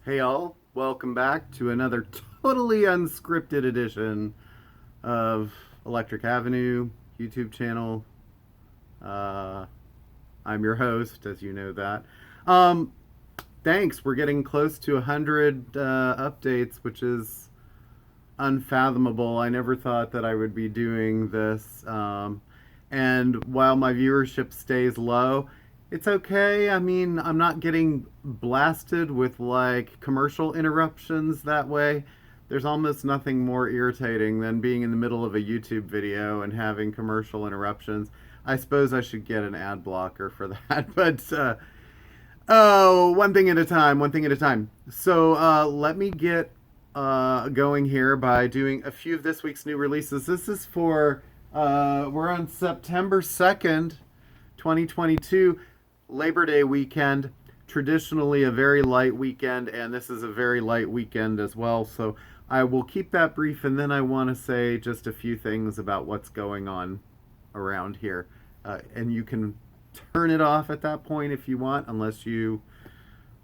Hey all, welcome back to another totally unscripted edition of Electric Avenue YouTube channel. Uh, I'm your host, as you know that. Um, Thanks, we're getting close to 100 updates, which is unfathomable. I never thought that I would be doing this. And while my viewership stays low, it's okay. I mean, I'm not getting blasted with like commercial interruptions that way. There's almost nothing more irritating than being in the middle of a YouTube video and having commercial interruptions. I suppose I should get an ad blocker for that, but oh, one thing at a time, one thing at a time. So let me get going here by doing a few of this week's new releases. This is for, we're on September 2nd, 2022, Labor Day weekend. Traditionally a very light weekend, and this is a very light weekend as well. So I will keep that brief, and then I want to say just a few things about what's going on around here. And you can turn it off at that point if you want, unless you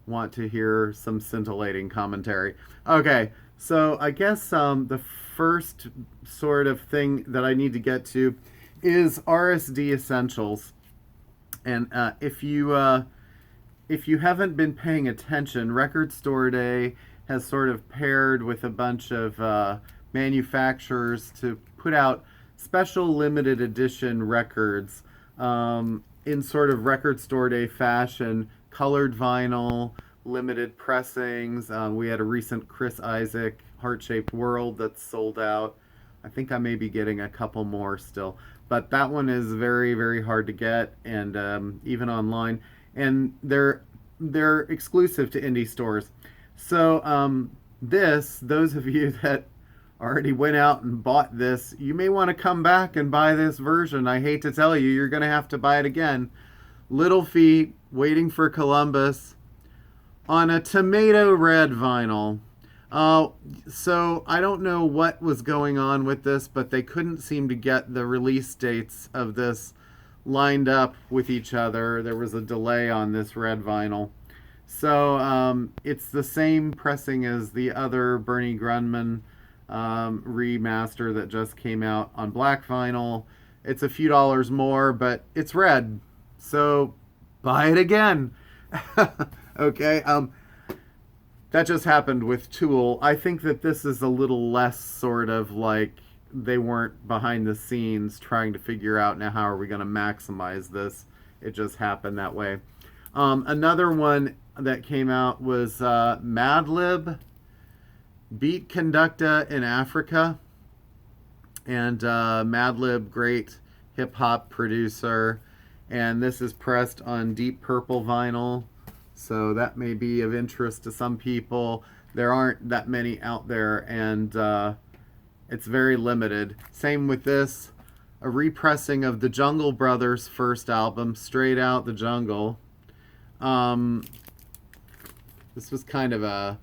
want to hear some scintillating commentary. Okay, so I guess the first sort of thing that I need to get to is RSD Essentials. And if you haven't been paying attention, Record Store Day has sort of paired with a bunch of manufacturers to put out special limited edition records in sort of Record Store Day fashion, colored vinyl, limited pressings. We had a recent Chris Isaak Heart-Shaped World that's sold out. I think I may be getting a couple more still, but that one is very, very hard to get, and even online. And they're exclusive to indie stores. So those of you that already went out and bought this, you may want to come back and buy this version. I hate to tell you, you're going to have to buy it again. Little Feat, Waiting for Columbus, on a tomato red vinyl. So I don't know what was going on with this, but they couldn't seem to get the release dates of this lined up with each other. There was a delay on this red vinyl. So it's the same pressing as the other Bernie Grundman remaster that just came out on black vinyl. It's a few dollars more, but it's red. So buy it again. Okay. That just happened with Tool. I think that this is a little less sort of like they weren't behind the scenes trying to figure out now how are we going to maximize this. It just happened that way. Another one that came out was Lib Beat Conductor in Africa. And Lib, great hip hop producer. And this is pressed on deep purple vinyl. So that may be of interest to some people. There aren't that many out there, and it's very limited. Same with this, a repressing of the Jungle Brothers' first album, Straight Out the Jungle. This was kind of a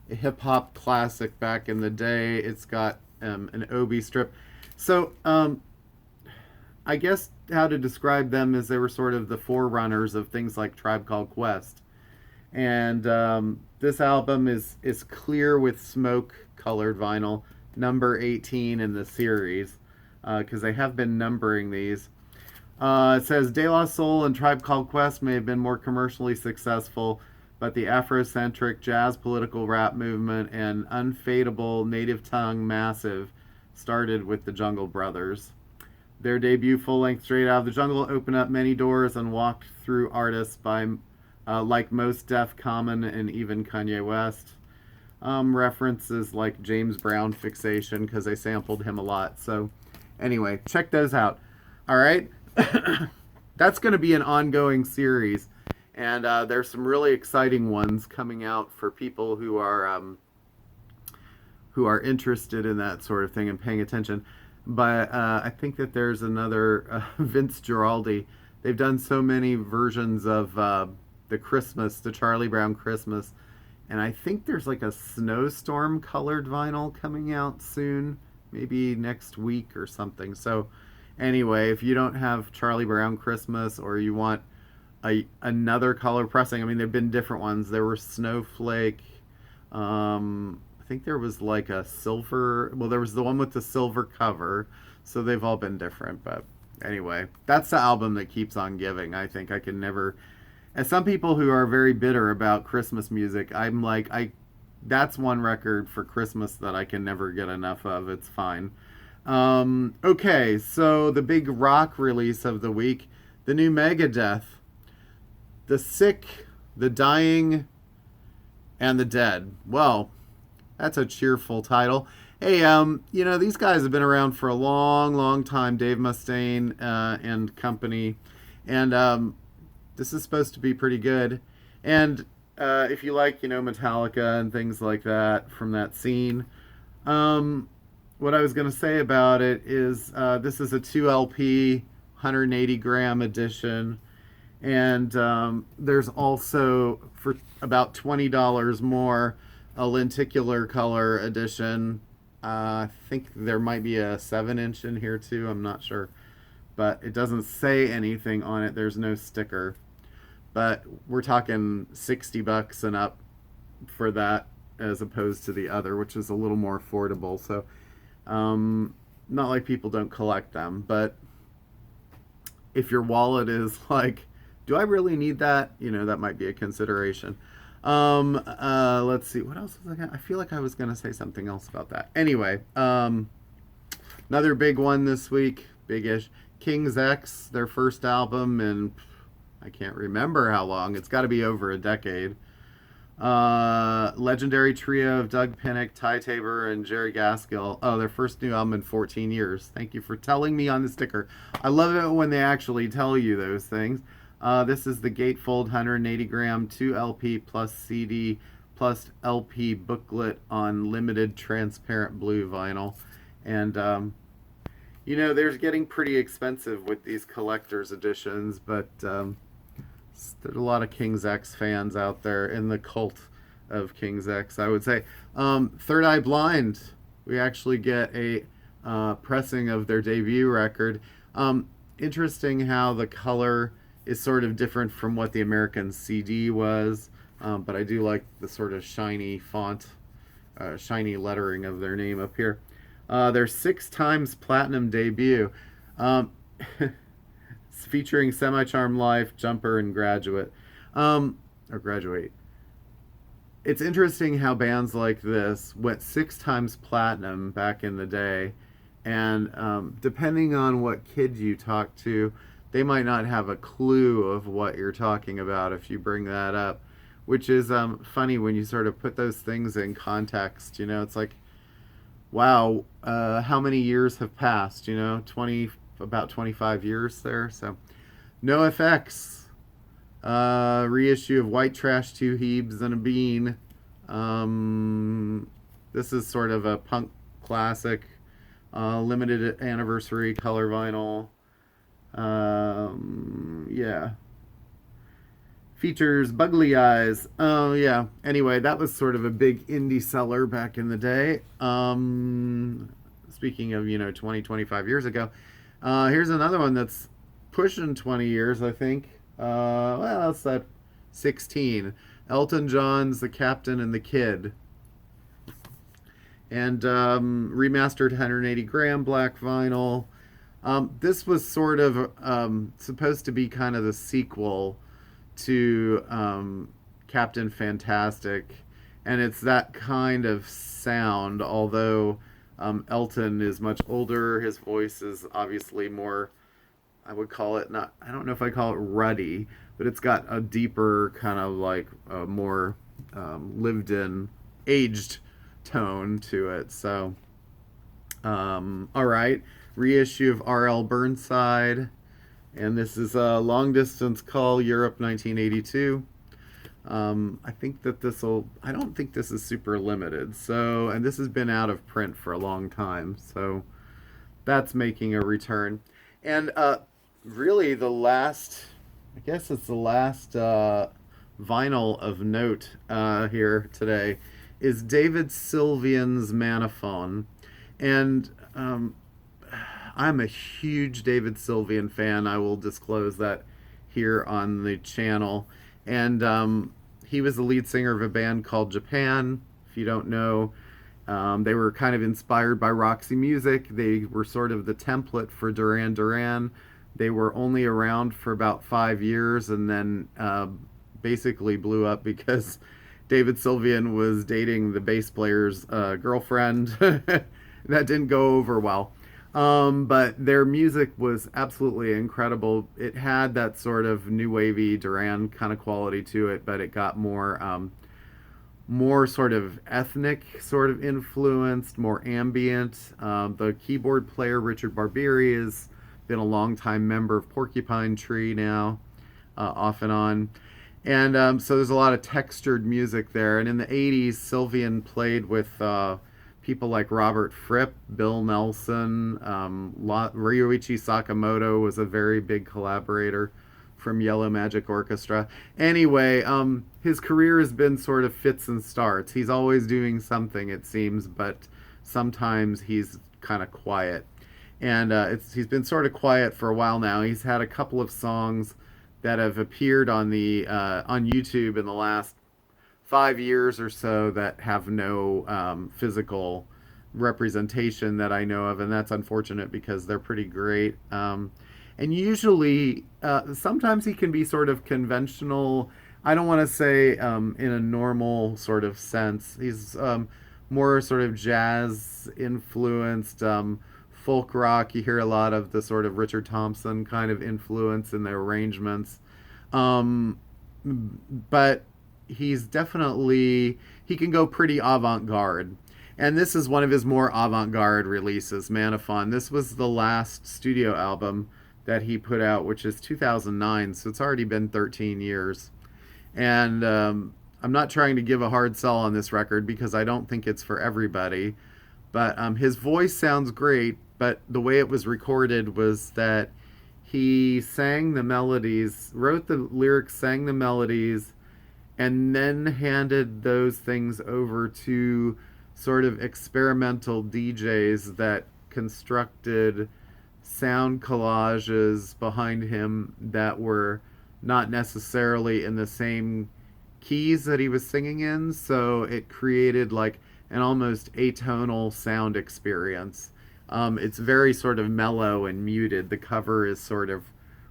hip-hop classic back in the day. It's got an Obi strip. So I guess how to describe them is they were sort of the forerunners of things like Tribe Called Quest. And this album is clear with smoke colored vinyl, number 18 in the series, because they have been numbering these. It says De La Soul and Tribe Called Quest may have been more commercially successful, but the Afrocentric jazz political rap movement and unfadable native tongue massive started with the Jungle Brothers. Their debut full-length Straight Out of the Jungle opened up many doors and walked through artists by like Mos Def, Common, and even Kanye West. References like James Brown Fixation, because they sampled him a lot. So anyway, check those out. All right. That's going to be an ongoing series. And there's some really exciting ones coming out for people who are interested in that sort of thing and paying attention. But I think that there's another Vince Giraldi. They've done so many versions of the Charlie Brown Christmas, and I think there's like a snowstorm colored vinyl coming out soon, maybe next week or something. So anyway, if you don't have Charlie Brown Christmas, or you want another color pressing, I mean, there've been different ones. There were Snowflake, I think there was like a silver. Well, there was the one with the silver cover, so they've all been different. But anyway, that's the album that keeps on giving. I think I can never. As some people who are very bitter about Christmas music, I'm like I. That's one record for Christmas that I can never get enough of. It's fine. Okay, so the big rock release of the week, the new Megadeth, The Sick, The Dying, and The Dead. Well, that's a cheerful title. Hey, these guys have been around for a long, long time. Dave Mustaine and company, and this is supposed to be pretty good. And if you like, Metallica and things like that from that scene, what I was going to say about it is this is a 2 LP, 180 gram edition. And there's also, for about $20 more, a lenticular color edition. I think there might be a 7-inch in here too. I'm not sure. But it doesn't say anything on it. There's no sticker. But we're talking $60 and up for that, as opposed to the other, which is a little more affordable. So, not like people don't collect them. But if your wallet is like, do I really need that? That might be a consideration. Let's see. What else was I gonna? I feel like I was going to say something else about that. Anyway, another big one this week, big-ish. King's X, their first album in, I can't remember how long. It's got to be over a decade. Legendary trio of Doug Pinnick, Ty Tabor, and Jerry Gaskill. Oh, their first new album in 14 years. Thank you for telling me on the sticker. I love it when they actually tell you those things. This is the Gatefold 180 gram 2 LP plus CD plus LP booklet on limited transparent blue vinyl. And, they're getting pretty expensive with these collector's editions, but there's a lot of King's X fans out there in the cult of King's X, I would say. Third Eye Blind, we actually get a pressing of their debut record. Interesting how the color is sort of different from what the American CD was, but I do like the sort of shiny font, shiny lettering of their name up here. Their 6 times platinum debut, featuring Semi-Charmed Life, Jumper, and Graduate, or Graduate. It's interesting how bands like this went 6 times platinum back in the day, and depending on what kid you talk to, they might not have a clue of what you're talking about if you bring that up, which is funny when you sort of put those things in context. It's like, wow, how many years have passed? 20, about 25 years there. So, NoFX, reissue of White Trash, 2 Hebes, and a Bean. This is sort of a punk classic, limited anniversary color vinyl. Yeah. Features Bugly Eyes. Oh, yeah. Anyway, that was sort of a big indie seller back in the day. Speaking of, 20, 25 years ago. Here's another one that's pushing 20 years, I think. Well, that's that 16. Elton John's The Captain and the Kid. And remastered 180 gram black vinyl. This was sort of supposed to be kind of the sequel to Captain Fantastic, and it's that kind of sound, although Elton is much older. His voice is obviously more, I would call it, not, I don't know if I call it ruddy, but it's got a deeper kind of like more lived in, aged tone to it. So, all right. Reissue of R.L. Burnside, and this is a Long Distance Call Europe 1982. I think that I don't think this is super limited, so, and this has been out of print for a long time, so that's making a return. And really the last, I guess it's the last vinyl of note here today is David Sylvian's Manafon. And I'm a huge David Sylvian fan. I will disclose that here on the channel. And he was the lead singer of a band called Japan. If you don't know, they were kind of inspired by Roxy Music. They were sort of the template for Duran Duran. They were only around for about 5 years and then basically blew up because David Sylvian was dating the bass player's girlfriend. That didn't go over well. But their music was absolutely incredible. It had that sort of new wavy Duran kind of quality to it, but it got more sort of ethnic, sort of influenced, more ambient. The keyboard player Richard Barbieri has been a longtime member of Porcupine Tree now, off and on. And so there's a lot of textured music there. And in the 80s, Sylvian played with people like Robert Fripp, Bill Nelson, Ryuichi Sakamoto was a very big collaborator from Yellow Magic Orchestra. Anyway, his career has been sort of fits and starts. He's always doing something, it seems, but sometimes he's kind of quiet. And he's been sort of quiet for a while now. He's had a couple of songs that have appeared on YouTube in the last 5 years or so that have no physical representation that I know of, and that's unfortunate because they're pretty great. And usually, sometimes he can be sort of conventional. I don't want to say in a normal sort of sense. He's more sort of jazz influenced, folk rock. You hear a lot of the sort of Richard Thompson kind of influence in the arrangements. But he can go pretty avant-garde. And this is one of his more avant-garde releases, Manafon. This was the last studio album that he put out, which is 2009, so it's already been 13 years. And I'm not trying to give a hard sell on this record because I don't think it's for everybody. But his voice sounds great, but the way it was recorded was that he sang the melodies, wrote the lyrics, sang the melodies, and then handed those things over to sort of experimental DJs that constructed sound collages behind him that were not necessarily in the same keys that he was singing in, so it created like an almost atonal sound experience. It's very sort of mellow and muted. The cover is sort of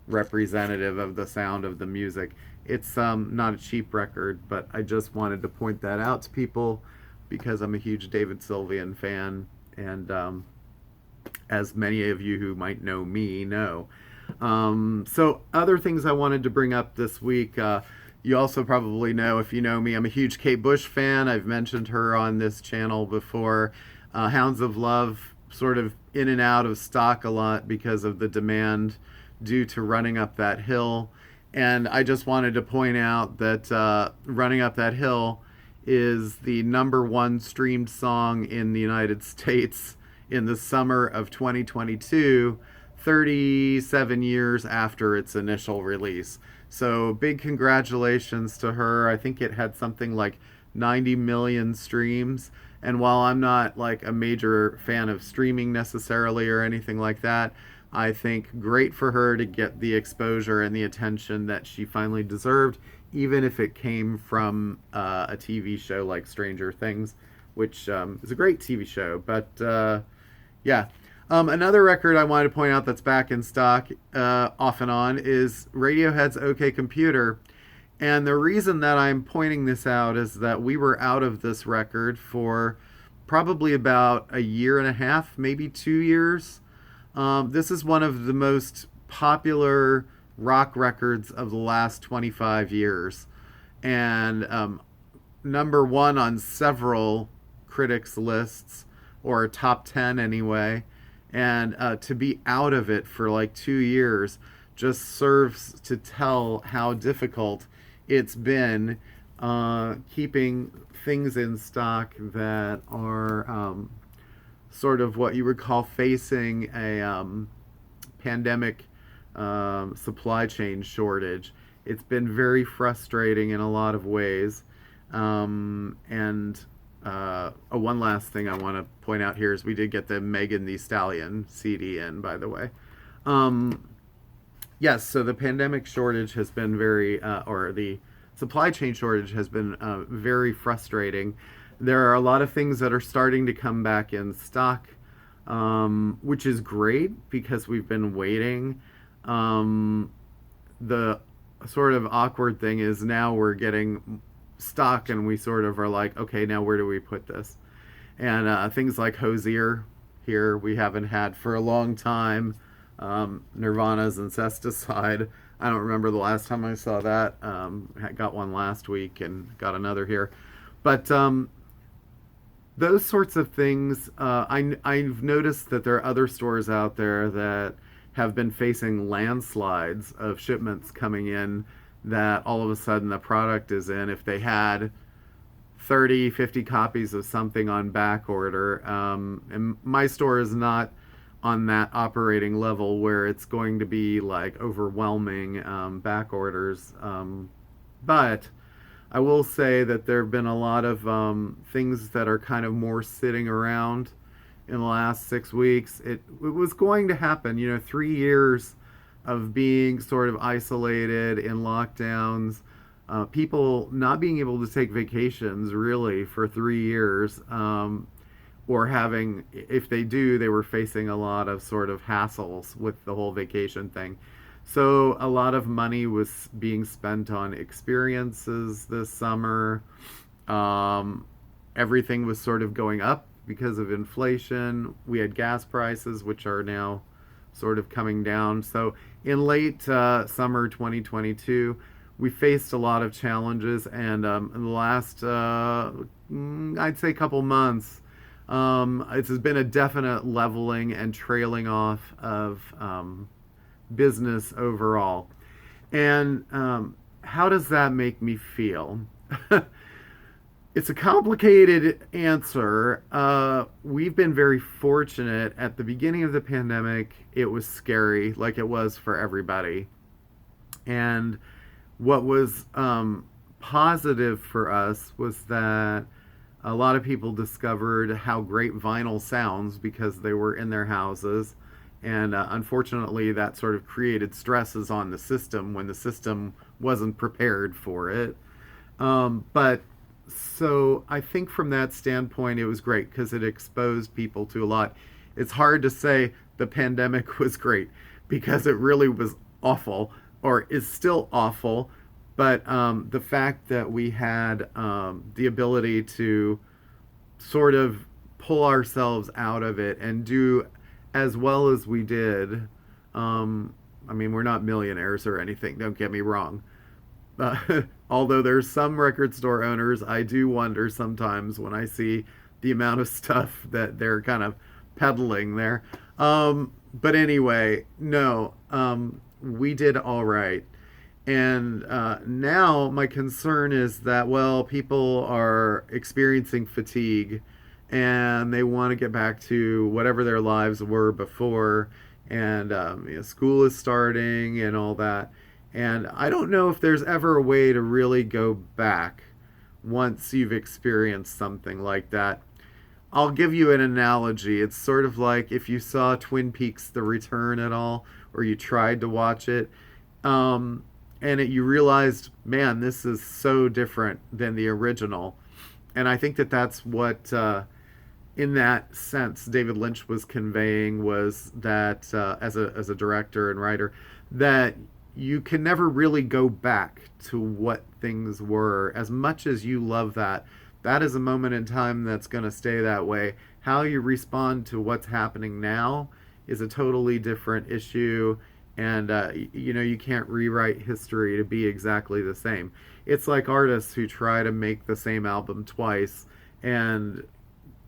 representative of the sound of the music. It's not a cheap record, but I just wanted to point that out to people because I'm a huge David Sylvian fan, and as many of you who might know me know. So other things I wanted to bring up this week, you also probably know, if you know me, I'm a huge Kate Bush fan. I've mentioned her on this channel before. Hounds of Love sort of in and out of stock a lot because of the demand due to Running Up That Hill. And I just wanted to point out that Running Up That Hill is the #1 streamed song in the United States in the summer of 2022, 37 years after its initial release. So big congratulations to her. I think it had something like 90 million streams. And while I'm not like a major fan of streaming necessarily or anything like that, I think great for her to get the exposure and the attention that she finally deserved, even if it came from a TV show like Stranger Things, which is a great TV show. But yeah. Another record I wanted to point out that's back in stock off and on is Radiohead's OK Computer. And the reason that I'm pointing this out is that we were out of this record for probably about a year and a half, maybe 2 years. This is one of the most popular rock records of the last 25 years. And #1 on several critics' lists, or top 10 anyway. And to be out of it for like 2 years just serves to tell how difficult it's been keeping things in stock that are sort of what you would call facing a pandemic supply chain shortage. It's been very frustrating in a lot of ways. And one last thing I want to point out here is we did get the Megan Thee Stallion CD in, by the way. Yes, so the pandemic shortage has been or the supply chain shortage has been very frustrating. There are a lot of things that are starting to come back in stock, which is great because we've been waiting. Um, the sort of awkward thing is now we're getting stock and we sort of are like, okay, now where do we put this? And things like Hosier here we haven't had for a long time. Nirvana's Incesticide. I don't remember the last time I saw that. I got one last week and got another here. But those sorts of things, I've noticed that there are other stores out there that have been facing landslides of shipments coming in that all of a sudden the product is in. If they had 30, 50 copies of something on back order, and my store is not on that operating level where it's going to be like overwhelming back orders. But I will say that there have been a lot of things that are kind of more sitting around in the last 6 weeks. It was going to happen, 3 years of being sort of isolated in lockdowns, people not being able to take vacations really for 3 years, or having, if they do, they were facing a lot of sort of hassles with the whole vacation thing. So a lot of money was being spent on experiences this summer. Um, Everything was sort of going up because of inflation. We had gas prices, which are now sort of coming down. So in late summer 2022, we faced a lot of challenges, and in the last, I'd say, couple months, it's been a definite leveling and trailing off of business overall. And how does that make me feel? It's a complicated answer. We've been very fortunate. At the beginning of the pandemic, it was scary, like it was for everybody. And what was positive for us was that a lot of people discovered how great vinyl sounds because they were in their houses. And unfortunately, that sort of created stresses on the system when the system wasn't prepared for it. But so I think from that standpoint, it was great because it exposed people to a lot. It's hard to say the pandemic was great because it really was awful, or is still awful. But the fact that we had the ability to sort of pull ourselves out of it and do as well as we did. I mean, we're not millionaires or anything, don't get me wrong. Although there's some record store owners, I do wonder sometimes when I see the amount of stuff that they're kind of peddling there. But anyway, no, we did all right. And now my concern is that, well, people are experiencing fatigue and they want to get back to whatever their lives were before. And school is starting and all that. And I don't know if there's ever a way to really go back once you've experienced something like that. I'll give you an analogy. It's sort of like if you saw Twin Peaks The Return at all, or you tried to watch it, you realized, man, this is so different than the original. And I think that that's what, in that sense, David Lynch was conveying, was that as a director and writer, that you can never really go back to what things were. As much as you love that, that is a moment in time that's going to stay that way. How you respond to what's happening now is a totally different issue. And, you can't rewrite history to be exactly the same. It's like artists who try to make the same album twice, and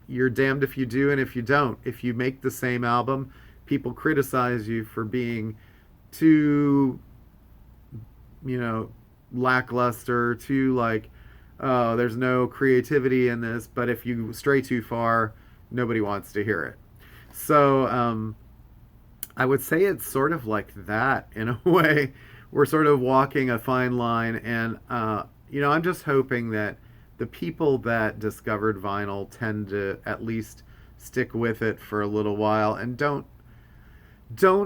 you're damned if you do and if you don't. If you make the same album, people criticize you for being too, lackluster, too like, oh, there's no creativity in this. But if you stray too far, nobody wants to hear it. So I would say it's sort of like that in a way. We're sort of walking a fine line, and I'm just hoping that the people that discovered vinyl tend to at least stick with it for a little while and don't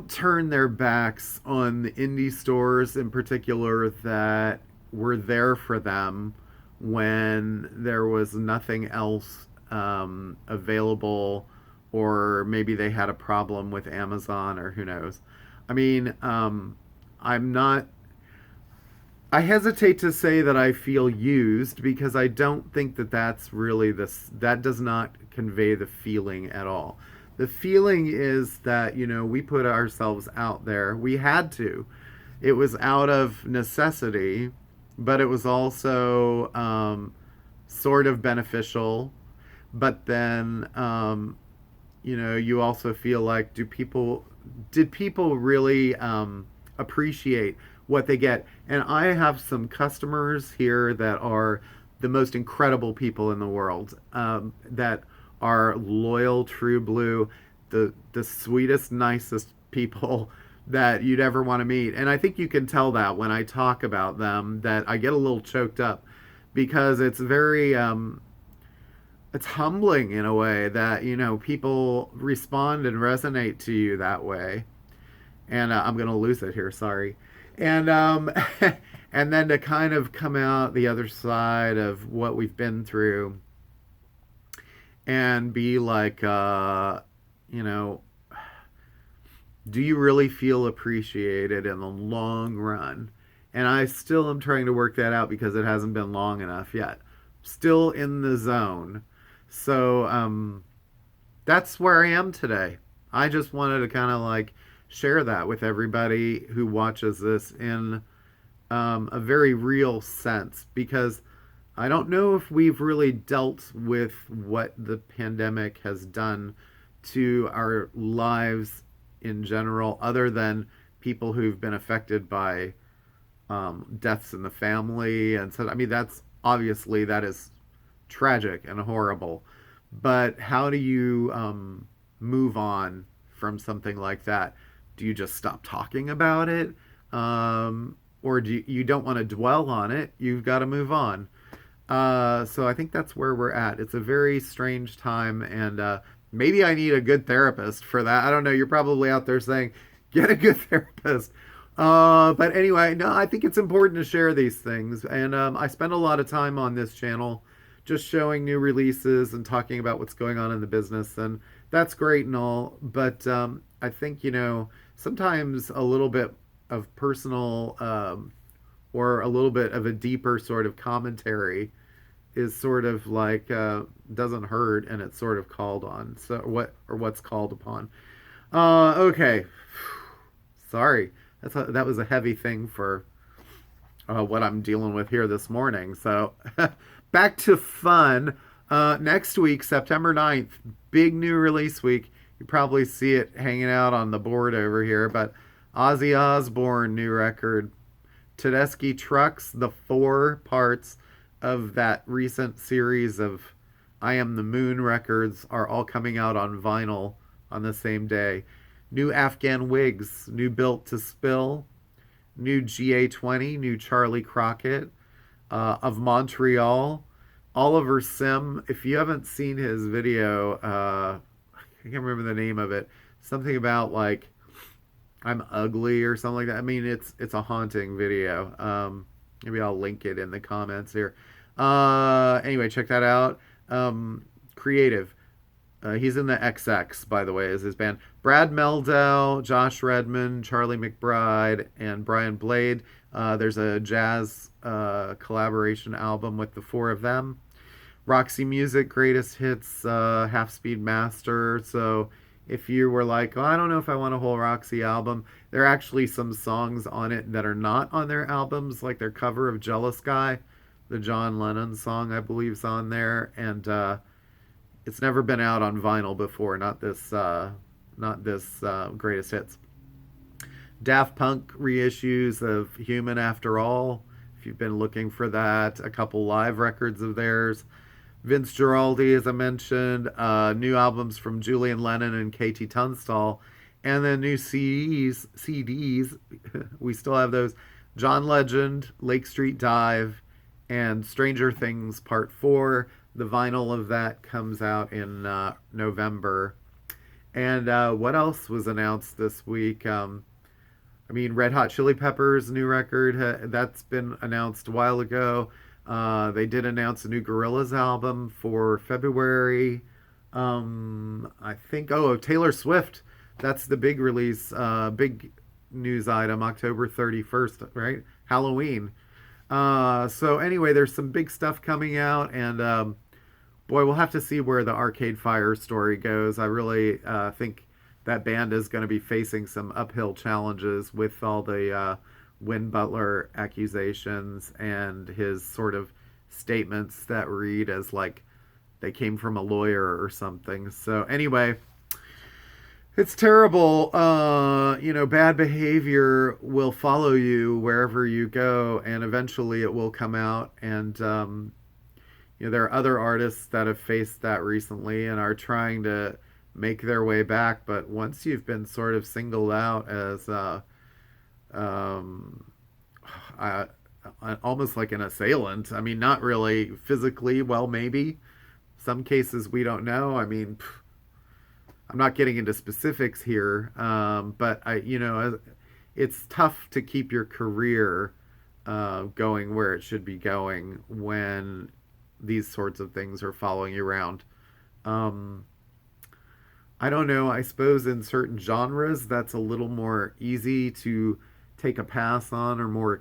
turn their backs on the indie stores in particular that were there for them when there was nothing else available, or maybe they had a problem with Amazon, or who knows. I mean, I'm not. I hesitate to say that I feel used, because I don't think that that's really this. That does not convey the feeling at all. The feeling is that, we put ourselves out there. We had to. It was out of necessity, but it was also sort of beneficial. But then, you also feel like, did people really appreciate what they get? And I have some customers here that are the most incredible people in the world, that are loyal, true blue, the sweetest, nicest people that you'd ever want to meet. And I think you can tell that when I talk about them, that I get a little choked up, because it's very it's humbling in a way that, people respond and resonate to you that way. And I'm gonna lose it here, sorry. And and then to kind of come out the other side of what we've been through, and be like, you know do you really feel appreciated in the long run? And I still am trying to work that out, because it hasn't been long enough yet. Still in the zone. So that's where I am today. I just wanted to kind of like share that with everybody who watches this in a very real sense, because I don't know if we've really dealt with what the pandemic has done to our lives in general, other than people who've been affected by deaths in the family. And so, I mean, that is tragic and horrible. But how do you move on from something like that? Do you just stop talking about it? Or you don't want to dwell on it? You've got to move on. So I think that's where we're at. It's a very strange time, and maybe I need a good therapist for that. I don't know. You're probably out there saying, get a good therapist. But anyway, no, I think it's important to share these things. And I spend a lot of time on this channel just showing new releases and talking about what's going on in the business. And that's great and all. But I think, sometimes a little bit of personal or a little bit of a deeper sort of commentary is sort of like doesn't hurt, and it's sort of called on. So what's called upon. Okay, sorry, that was a heavy thing for what I'm dealing with here this morning. So back to fun. Next week, September 9th, big new release week. You probably see it hanging out on the board over here, but Ozzy Osbourne new record, Tedeschi Trucks, the 4 parts of that recent series of I Am the Moon records are all coming out on vinyl on the same day. New Afghan Wigs, new Built to Spill, new GA20, new Charlie Crockett, of Montreal, Oliver Sim. If you haven't seen his video, I can't remember the name of it. Something about like I'm ugly or something like that. I mean, it's a haunting video. Maybe I'll link it in the comments here. Anyway, check that out. Creative. He's in the XX, by the way, is his band. Brad Meldau, Josh Redman, Charlie McBride, and Brian Blade. There's a jazz collaboration album with the 4 of them. Roxy Music, Greatest Hits, Half Speed Master. So if you were like, oh, I don't know if I want a whole Roxy album, there are actually some songs on it that are not on their albums, like their cover of Jealous Guy, the John Lennon song, I believe, is on there, and it's never been out on vinyl before, not this Greatest Hits. Daft Punk reissues of Human After All, if you've been looking for that. A couple live records of theirs. Vince Guaraldi, as I mentioned. New albums from Julian Lennon and KT Tunstall. And then new CDs. We still have those. John Legend, Lake Street Dive, and Stranger Things Part 4. The vinyl of that comes out in November. And what else was announced this week? Red Hot Chili Peppers' new record, that's been announced a while ago. They did announce a new Gorillaz album for February. I think, oh, Taylor Swift. That's the big release, big news item, October 31st, right? Halloween. So anyway, there's some big stuff coming out, and boy, we'll have to see where the Arcade Fire story goes. I really think that band is going to be facing some uphill challenges with all the Win Butler accusations and his sort of statements that read as like they came from a lawyer or something. So anyway, it's terrible. Bad behavior will follow you wherever you go, and eventually it will come out. And there are other artists that have faced that recently and are trying to make their way back. But once you've been sort of singled out as um, uh, almost like an assailant, I mean, not really physically, well, maybe. Some cases we don't know. I mean, I'm not getting into specifics here, but it's tough to keep your career going where it should be going when these sorts of things are following you around. Um, I don't know. I suppose in certain genres that's a little more easy to take a pass on, or more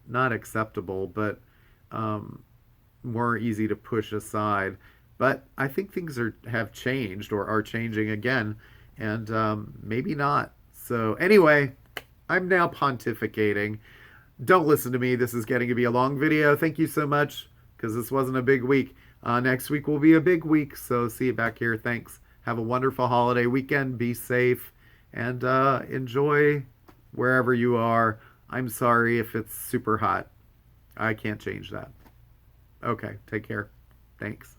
not acceptable, but um, more easy to push aside. But I think things have changed or are changing again, and maybe not. So anyway, I'm now pontificating. Don't listen to me. This is getting to be a long video. Thank you so much, because this wasn't a big week. Next week will be a big week, so see you back here. Thanks. Have a wonderful holiday weekend. Be safe and enjoy wherever you are. I'm sorry if it's super hot. I can't change that. Okay, take care. Thanks.